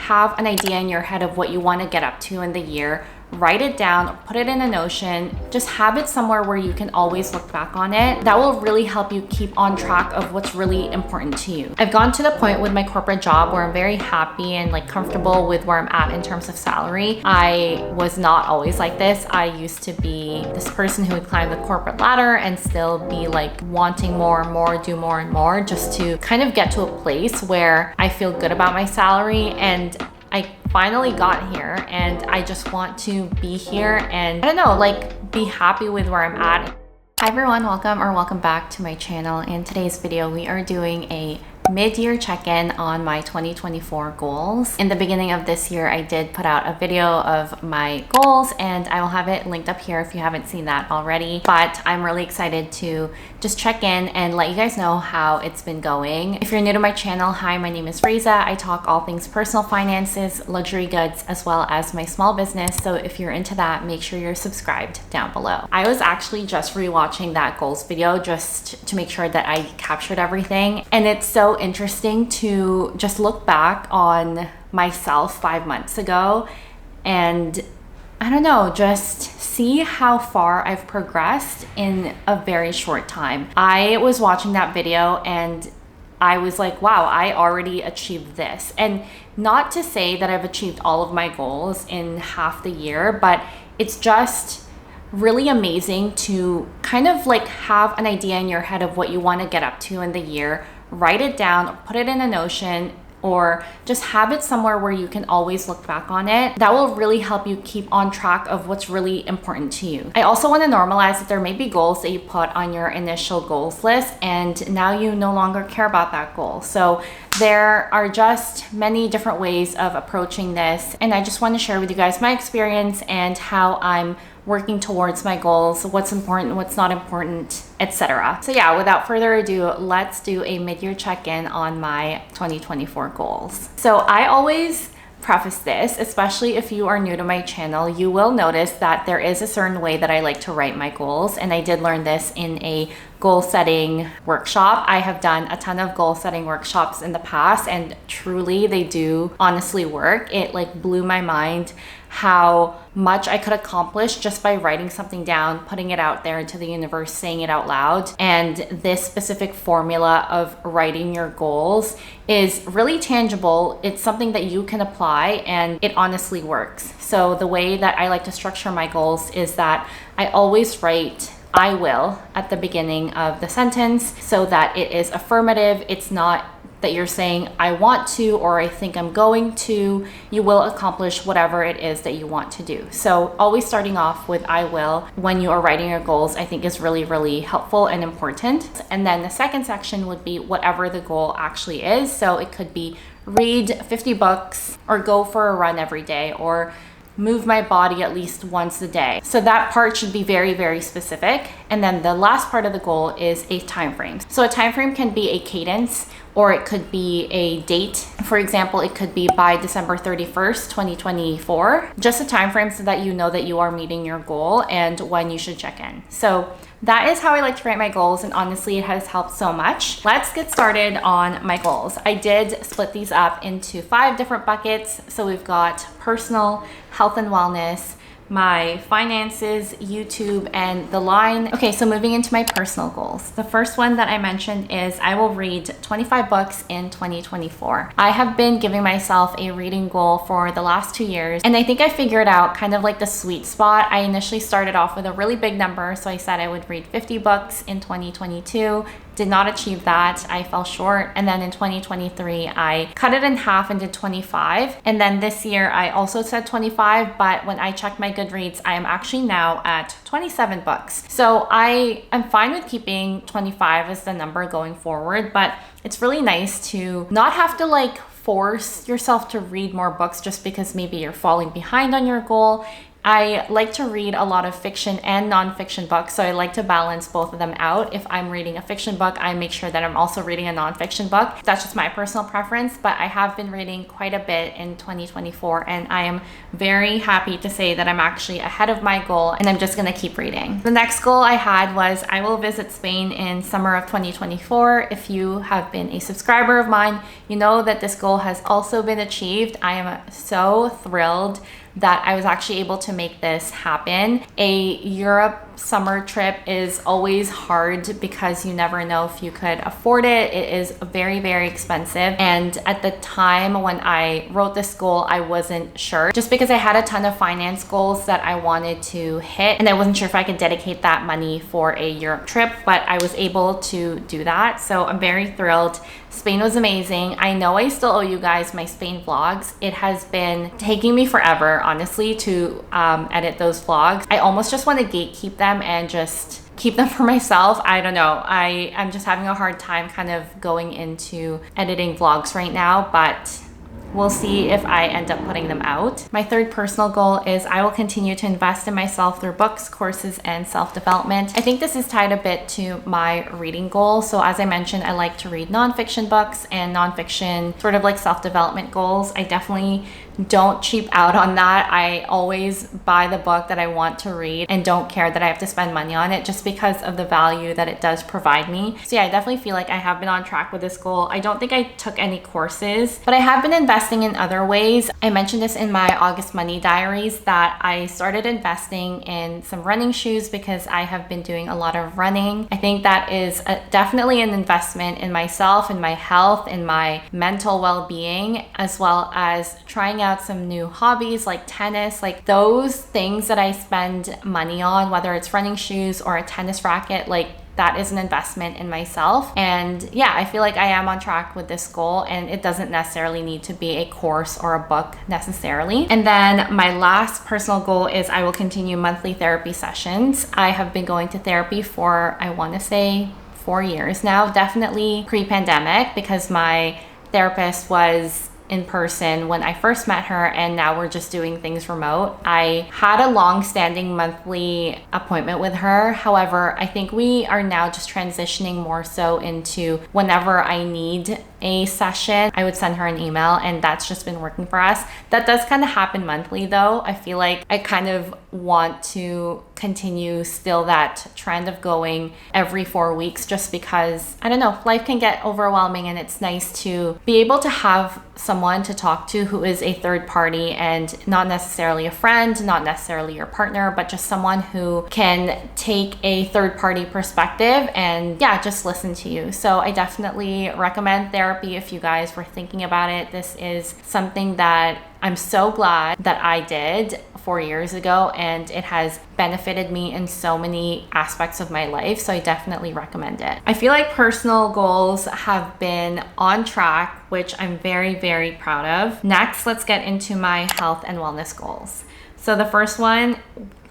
have an idea in your head of what you want to get up to in the year, write it down, put it in a Notion, just have it somewhere where you can always look back on it. That will really help you keep on track of what's really important to you. I've gone to the point with my corporate job where I'm very happy and like comfortable with where I'm at in terms of salary. I was not always like this. I used to be this person who would climb the corporate ladder and still be like wanting more and more, do more and more, just to kind of get to a place where I feel good about my salary. And I finally got here and I just want to be here and I don't know, like be happy with where I'm at. Hi everyone, welcome back to my channel. In today's video, we are doing a mid-year check-in on my 2024 goals. In the beginning of this year, I did put out a video of my goals and I will have it linked up here if you haven't seen that already. But I'm really excited to just check in and let you guys know how it's been going. If you're new to my channel, hi, my name is Reza. I talk all things personal finances, luxury goods, as well as my small business. So if you're into that, make sure you're subscribed down below. I was actually just rewatching that goals video just to make sure that I captured everything. And it's so interesting to just look back on myself 5 months ago and I don't know, just see how far I've progressed in a very short time. I was watching that video and I was like, wow, I already achieved this. And not to say that I've achieved all of my goals in half the year, but it's just really amazing to kind of like have an idea in your head of what you want to get up to in the year, write it down, put it in a Notion, or just have it somewhere where you can always look back on it. That will really help you keep on track of what's really important to you. I also want to normalize that there may be goals that you put on your initial goals list and now you no longer care about that goal. So there are just many different ways of approaching this. And I just want to share with you guys my experience and how I'm working towards my goals, what's important, what's not important, etc. So yeah, without further ado, let's do a mid-year check-in on my 2024 goals. So I always preface this, especially if you are new to my channel, you will notice that there is a certain way that I like to write my goals. And I did learn this in a goal setting workshop. I have done a ton of goal setting workshops in the past and truly they do honestly work. It like blew my mind how much I could accomplish just by writing something down, putting it out there into the universe, saying it out loud. And this specific formula of writing your goals is really tangible. It's something that you can apply and it honestly works. So the way that I like to structure my goals is that I always write I will at the beginning of the sentence so that it is affirmative. It's not that you're saying I want to or I think I'm going to. You will accomplish whatever it is that you want to do. So always starting off with I will when you are writing your goals, I think is really, really helpful and important. And then the second section would be whatever the goal actually is. So it could be read 50 books or go for a run every day or move my body at least once a day. So that part should be very, very specific. And then the last part of the goal is a time frame. So a time frame can be a cadence or it could be a date. For example, it could be by December 31st, 2024. Just a time frame so that you know that you are meeting your goal and when you should check in. So that is how I like to write my goals and honestly it has helped so much. Let's get started on my goals. I did split these up into 5 different buckets. So we've got personal, health and wellness, my finances, YouTube, and the line. Okay, so moving into my personal goals. The first one that I mentioned is I will read 25 books in 2024. I have been giving myself a reading goal for the last 2 years, and I think I figured out kind of like the sweet spot. I initially started off with a really big number, so I said I would read 50 books in 2022. Did not achieve that. I fell short. And then in 2023, I cut it in half and did 25. And then this year, I also said 25, but when I checked my Goodreads, I am actually now at 27 books. So I am fine with keeping 25 as the number going forward, but it's really nice to not have to like force yourself to read more books just because maybe you're falling behind on your goal. I like to read a lot of fiction and nonfiction books, so I like to balance both of them out. If I'm reading a fiction book, I make sure that I'm also reading a nonfiction book. That's just my personal preference, but I have been reading quite a bit in 2024, and I am very happy to say that I'm actually ahead of my goal, and I'm just gonna keep reading. The next goal I had was I will visit Spain in summer of 2024. If you have been a subscriber of mine, you know that this goal has also been achieved. I am so thrilled that I was actually able to make this happen. A Europe summer trip is always hard because you never know if you could afford it. It is very, very expensive. And at the time when I wrote this goal, I wasn't sure, just because I had a ton of finance goals that I wanted to hit. And I wasn't sure if I could dedicate that money for a Europe trip, but I was able to do that. So I'm very thrilled. Spain was amazing. I know I still owe you guys my Spain vlogs. It has been taking me forever, honestly, to edit those vlogs. I almost just want to gatekeep them and just keep them for myself. I don't know. I'm just having a hard time kind of going into editing vlogs right now, but we'll see if I end up putting them out. My third personal goal is I will continue to invest in myself through books, courses, and self-development. I think this is tied a bit to my reading goal. So as I mentioned, I like to read nonfiction books and nonfiction sort of like self-development goals. I definitely don't cheap out on that. I always buy the book that I want to read and don't care that I have to spend money on it just because of the value that it does provide me. So yeah, I definitely feel like I have been on track with this goal. I don't think I took any courses, but I have been investing in other ways. I mentioned this in my August money diaries that I started investing in some running shoes because I have been doing a lot of running. I think that is definitely an investment in myself, in my health, in my mental well-being, as well as trying out some new hobbies like tennis. Like those things that I spend money on, whether it's running shoes or a tennis racket, like that is an investment in myself. And yeah, I feel like I am on track with this goal, and it doesn't necessarily need to be a course or a book necessarily. And then my last personal goal is I will continue monthly therapy sessions. I have been going to therapy for, I want to say, 4 years now, definitely pre-pandemic, because my therapist was in person when I first met her, and now we're just doing things remote. I had a long-standing monthly appointment with her. However, I think we are now just transitioning more so into whenever I need a session, I would send her an email, and that's just been working for us. That does kind of happen monthly though. I feel like I kind of want to continue still that trend of going every 4 weeks, just because, I don't know, life can get overwhelming, and it's nice to be able to have someone to talk to who is a third party and not necessarily a friend, not necessarily your partner, but just someone who can take a third party perspective and yeah, just listen to you. So I definitely recommend therapy if you guys were thinking about it. This is something that I'm so glad that I did 4 years ago, and it has benefited me in so many aspects of my life. So I definitely recommend it. I feel like personal goals have been on track, which I'm very, very proud of. Next, let's get into my health and wellness goals. So the first one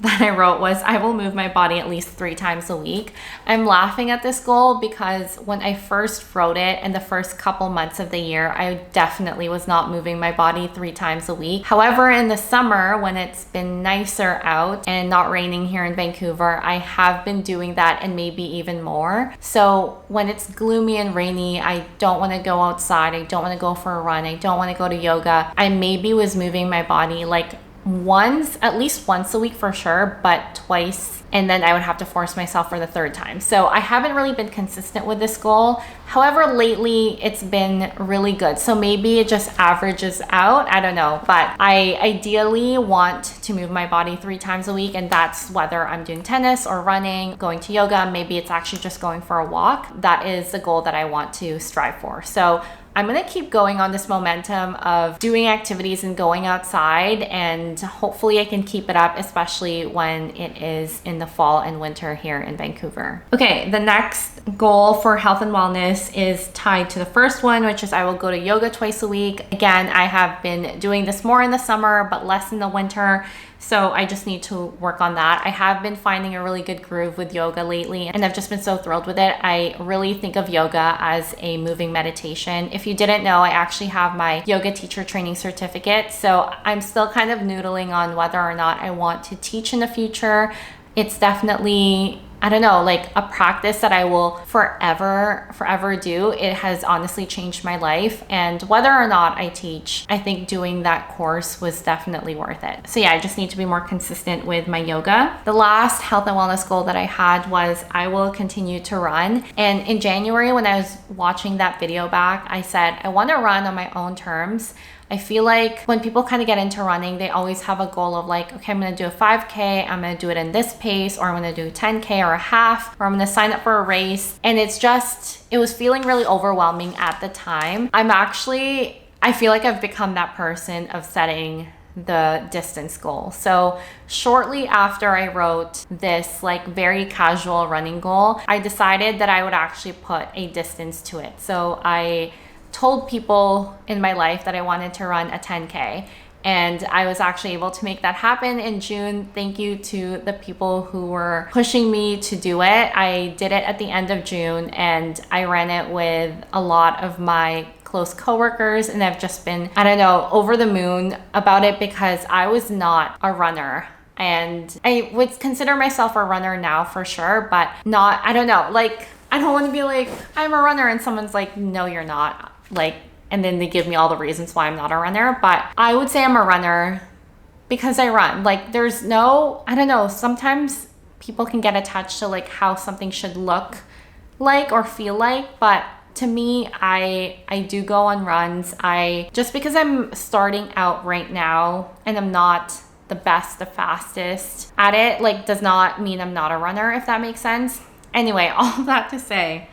that I wrote was I will move my body at least 3 times a week. I'm laughing at this goal because when I first wrote it in the first couple months of the year, I definitely was not moving my body 3 times a week. However, in the summer, when it's been nicer out and not raining here in Vancouver, I have been doing that and maybe even more. So when it's gloomy and rainy, I don't want to go outside. I don't want to go for a run. I don't want to go to yoga. I maybe was moving my body like at least once a week for sure, but twice, and then I would have to force myself for the 3rd time. So I haven't really been consistent with this goal. However, lately it's been really good. So maybe it just averages out. I don't know, but I ideally want to move my body 3 times a week, and that's whether I'm doing tennis or running, going to yoga. Maybe it's actually just going for a walk. That is the goal that I want to strive for. So I'm gonna keep going on this momentum of doing activities and going outside, and hopefully I can keep it up, especially when it is in the fall and winter here in Vancouver. Okay, the next goal for health and wellness is tied to the first one, which is I will go to yoga twice a week. Again, I have been doing this more in the summer, but less in the winter. So I just need to work on that. I have been finding a really good groove with yoga lately, and I've just been so thrilled with it. I really think of yoga as a moving meditation. If If you didn't know, I actually have my yoga teacher training certificate. So I'm still kind of noodling on whether or not I want to teach in the future. It's definitely, I don't know, like a practice that I will forever do. It has honestly changed my life. And whether or not I teach, I think doing that course was definitely worth it. So yeah, I just need to be more consistent with my yoga. The last health and wellness goal that I had was I will continue to run. And in January, when I was watching that video back, I said, I want to run on my own terms. I feel like when people kind of get into running, they always have a goal of like, okay, I'm going to do a 5K, I'm going to do it in this pace, or I'm going to do 10K or a half, or I'm going to sign up for a race. And it was feeling really overwhelming at the time. I feel like I've become that person of setting the distance goal. So shortly after I wrote this like very casual running goal, I decided that I would actually put a distance to it. So I told people in my life that I wanted to run a 10K, and I was actually able to make that happen in June. Thank you to the people who were pushing me to do it. I did it at the end of June, and I ran it with a lot of my close coworkers, and I've just been, I don't know, over the moon about it because I was not a runner. And I would consider myself a runner now for sure, but not, I don't know, like, I don't want to be like, I'm a runner, and someone's like, no, you're not. Like, and then they give me all the reasons why I'm not a runner. But I would say I'm a runner because I run. Like, there's no, I don't know, sometimes people can get attached to like how something should look like or feel like, but to me, I do go on runs. Just because I'm starting out right now and I'm not the best, the fastest at it, like, does not mean I'm not a runner, if that makes sense. Anyway, all that to say,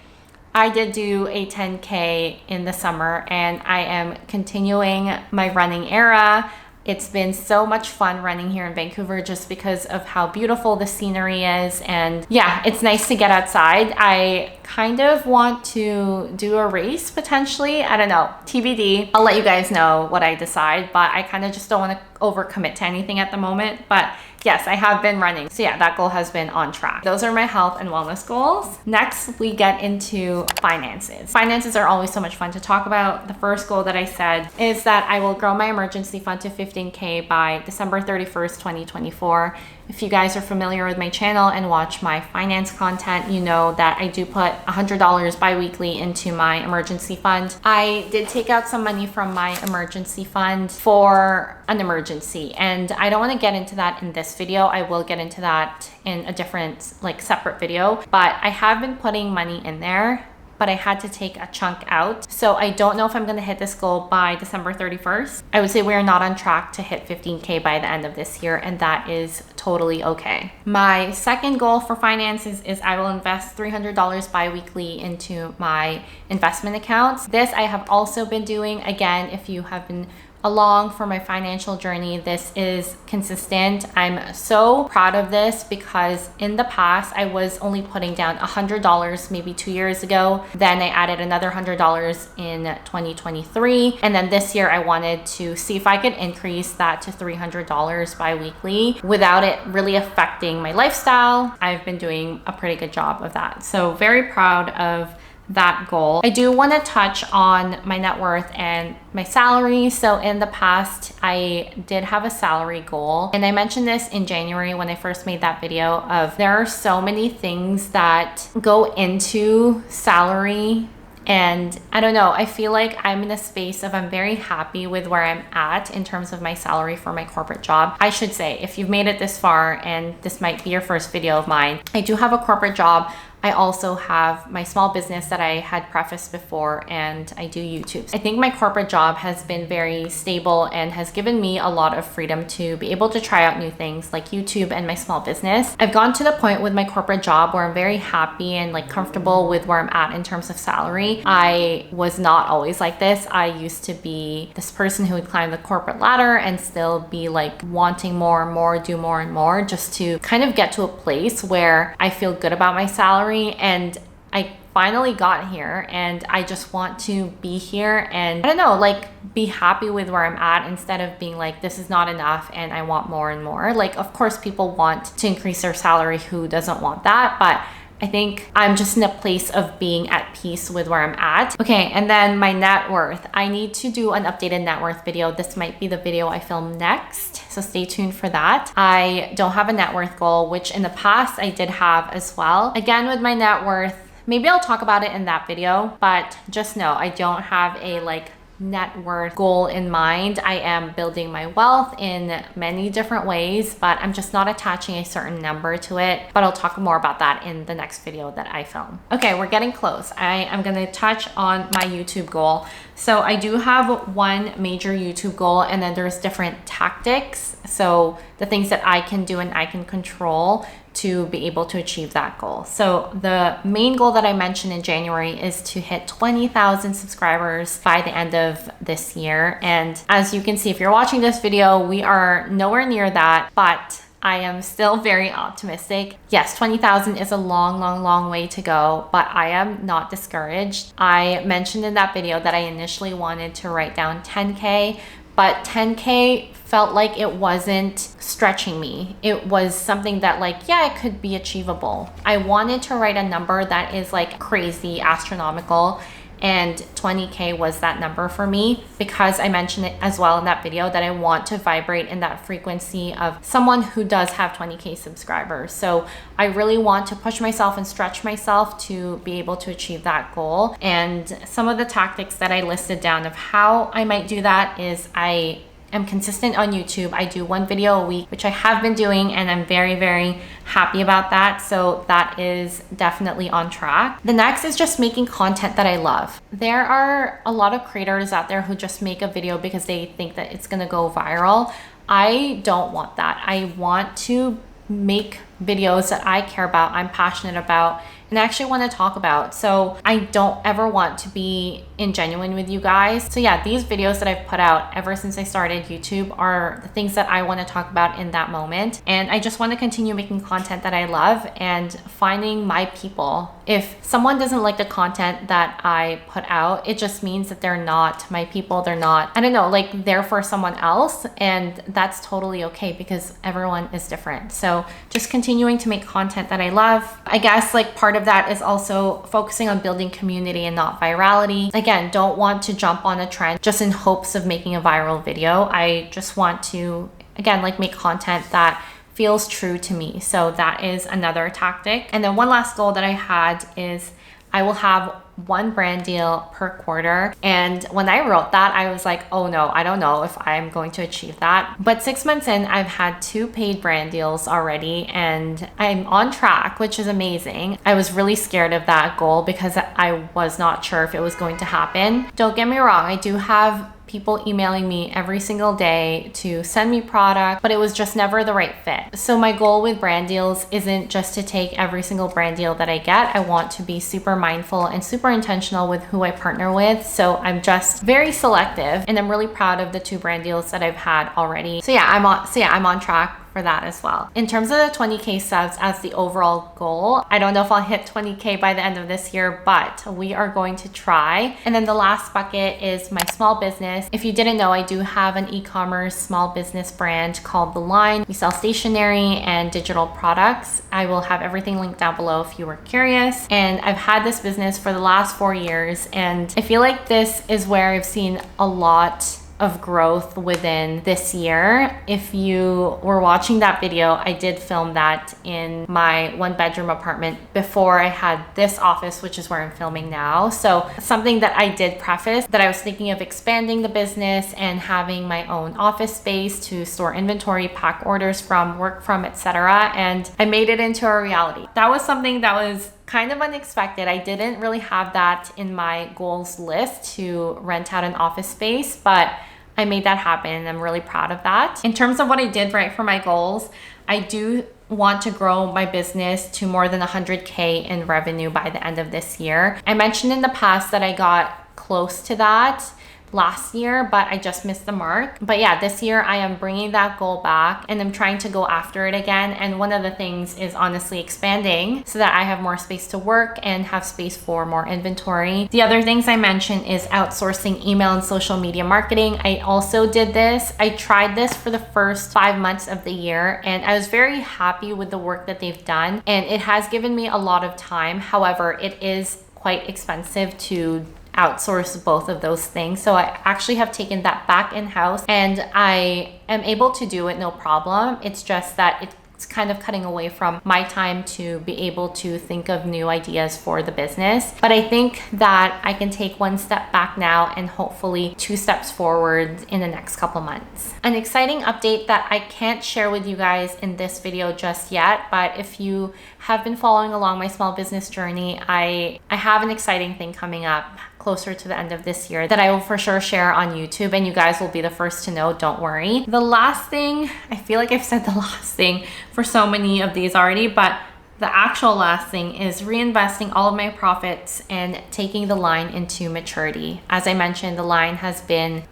I did do a 10K in the summer, and I am continuing my running era. It's been so much fun running here in Vancouver just because of how beautiful the scenery is. And yeah, it's nice to get outside. I kind of want to do a race potentially. I don't know, TBD. I'll let you guys know what I decide, but I kind of just don't want to overcommit to anything at the moment. But yes, I have been running. So yeah, that goal has been on track. Those are my health and wellness goals. Next, we get into finances. Finances are always so much fun to talk about. The first goal that I said is that I will grow my emergency fund to 15K by December 31st, 2024. If you guys are familiar with my channel and watch my finance content, you know that I do put $100 bi-weekly into my emergency fund. I did take out some money from my emergency fund for an emergency, and I don't want to get into that in this video. I will get into that in a different, like, separate video, but I have been putting money in there, but I had to take a chunk out. So I don't know if I'm gonna hit this goal by December 31st. I would say we're not on track to hit 15K by the end of this year, and that is totally okay. My second goal for finances is I will invest $300 bi-weekly into my investment accounts. This I have also been doing. Again, if you have been along for my financial journey, this is consistent. I'm so proud of this because in the past I was only putting down $100 maybe 2 years ago. Then I added another $100 in 2023, and then this year I wanted to see if I could increase that to $300 bi-weekly without it really affecting my lifestyle. I've been doing a pretty good job of that, so very proud of that goal. I do want to touch on my net worth and my salary. So in the past, I did have a salary goal, and I mentioned this in January when I first made that video of there are so many things that go into salary. And I don't know, I feel like I'm in a space of I'm very happy with where I'm at in terms of my salary for my corporate job. I should say, if you've made it this far and this might be your first video of mine, I do have a corporate job. I also have my small business that I had prefaced before, and I do YouTube. I think my corporate job has been very stable and has given me a lot of freedom to be able to try out new things like YouTube and my small business. I've gone to the point with my corporate job where I'm very happy and like comfortable with where I'm at in terms of salary. I was not always like this. I used to be this person who would climb the corporate ladder and still be like wanting more and more, do more and more, just to kind of get to a place where I feel good about my salary. And I finally got here, and I just want to be here and I don't know, like be happy with where I'm at instead of being like, this is not enough and I want more and more. Like, of course, people want to increase their salary. Who doesn't want that? But I think I'm just in a place of being at peace with where I'm at. Okay, and then my net worth. I need to do an updated net worth video. This might be the video I film next, so stay tuned for that. I don't have a net worth goal, which in the past I did have as well. Again, with my net worth, maybe I'll talk about it in that video, but just know I don't have a net worth goal in mind. I am building my wealth in many different ways, but I'm just not attaching a certain number to it. But I'll talk more about that in the next video that I film. Okay, we're getting close. I am going to touch on my YouTube goal. So I do have one major YouTube goal, and then there's different tactics. So the things that I can do and I can control to be able to achieve that goal. So the main goal that I mentioned in January is to hit 20,000 subscribers by the end of this year. And as you can see, if you're watching this video, we are nowhere near that, but I am still very optimistic. Yes, 20,000 is a long way to go, but I am not discouraged. I mentioned in that video that I initially wanted to write down 10K, but 10K felt like it wasn't stretching me. It was something that yeah, it could be achievable. I wanted to write a number that is crazy astronomical, and 20K was that number for me, because I mentioned it as well in that video that I want to vibrate in that frequency of someone who does have 20K subscribers. So I really want to push myself and stretch myself to be able to achieve that goal. And some of the tactics that I listed down of how I might do that is I am consistent on YouTube. I do one video a week, which I have been doing, and I'm very happy about that. So that is definitely on track. The next is just making content that I love. There are a lot of creators out there who just make a video because they think that it's gonna go viral. I don't want that. I want to make videos that I care about, I'm passionate about, and I actually want to talk about. So I don't ever want to be ingenuine with you guys. So yeah, these videos that I've put out ever since I started YouTube are the things that I want to talk about in that moment. And I just want to continue making content that I love and finding my people. If someone doesn't like the content that I put out, it just means that they're not my people. They're not, I don't know, there for someone else. And that's totally okay, because everyone is different. So just continuing to make content that I love. I guess part of that is also focusing on building community and not virality. Again, don't want to jump on a trend just in hopes of making a viral video. I just want to, again, make content that feels true to me. So that is another tactic. And then one last goal that I had is I will have one brand deal per quarter. And when I wrote that, I was like, oh no, I don't know if I'm going to achieve that. But 6 months in, I've had 2 paid brand deals already, and I'm on track, which is amazing. I was really scared of that goal because I was not sure if it was going to happen. Don't get me wrong, I do have people emailing me every single day to send me product, but it was just never the right fit. So my goal with brand deals isn't just to take every single brand deal that I get. I want to be super mindful and super intentional with who I partner with. So I'm just very selective, and I'm really proud of the 2 brand deals that I've had already. So yeah, I'm on track for that as well. In terms of the 20K subs as the overall goal, I don't know if I'll hit 20K by the end of this year, but we are going to try. And then the last bucket is my small business. If you didn't know, I do have an e-commerce small business brand called The Line. We sell stationery and digital products. I will have everything linked down below if you were curious. And I've had this business for the last 4 years, and I feel like this is where I've seen a lot of growth within this year. If you were watching that video, I did film that in my 1-bedroom apartment before I had this office, which is where I'm filming now. So something that I did preface that I was thinking of expanding the business and having my own office space to store inventory, pack orders from, work from, etc. And I made it into a reality. That was something that was kind of unexpected. I didn't really have that in my goals list to rent out an office space, but I made that happen, and I'm really proud of that. In terms of what I did right for my goals, I do want to grow my business to more than 100K in revenue by the end of this year. I mentioned in the past that I got close to that. last year, but I just missed the mark. But yeah, this year I am bringing that goal back and I'm trying to go after it again. And one of the things is honestly expanding so that I have more space to work and have space for more inventory. The other things I mentioned is outsourcing email and social media marketing. I also did this. I tried this for the first 5 months of the year and I was very happy with the work that they've done, and it has given me a lot of time. However, it is quite expensive to outsource both of those things. So I actually have taken that back in-house and I am able to do it no problem. It's just that it's kind of cutting away from my time to be able to think of new ideas for the business. But I think that I can take one step back now and hopefully 2 steps forward in the next couple months. An exciting update that I can't share with you guys in this video just yet, but if you have been following along my small business journey, I have an exciting thing coming up closer to the end of this year that I will for sure share on YouTube, and you guys will be the first to know, don't worry. The last thing, I feel like I've said the last thing for so many of these already, but the actual last thing is reinvesting all of my profits and taking the line into maturity. As I mentioned, the line has been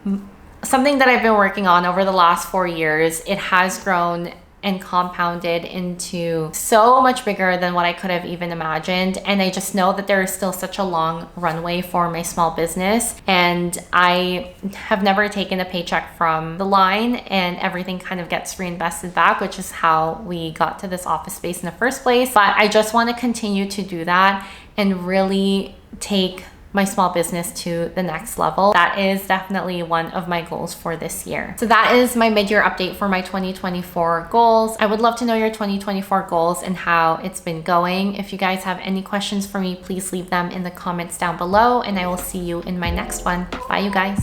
something that I've been working on over the last 4 years. It has grown and compounded into so much bigger than what I could have even imagined. And I just know that there is still such a long runway for my small business. And I have never taken a paycheck from the line, and everything kind of gets reinvested back, which is how we got to this office space in the first place. But I just want to continue to do that and really take my small business to the next level. That is definitely one of my goals for this year. So that is my mid-year update for my 2024 goals. I would love to know your 2024 goals and how it's been going. If you guys have any questions for me, please leave them in the comments down below, and I will see you in my next one. Bye, you guys.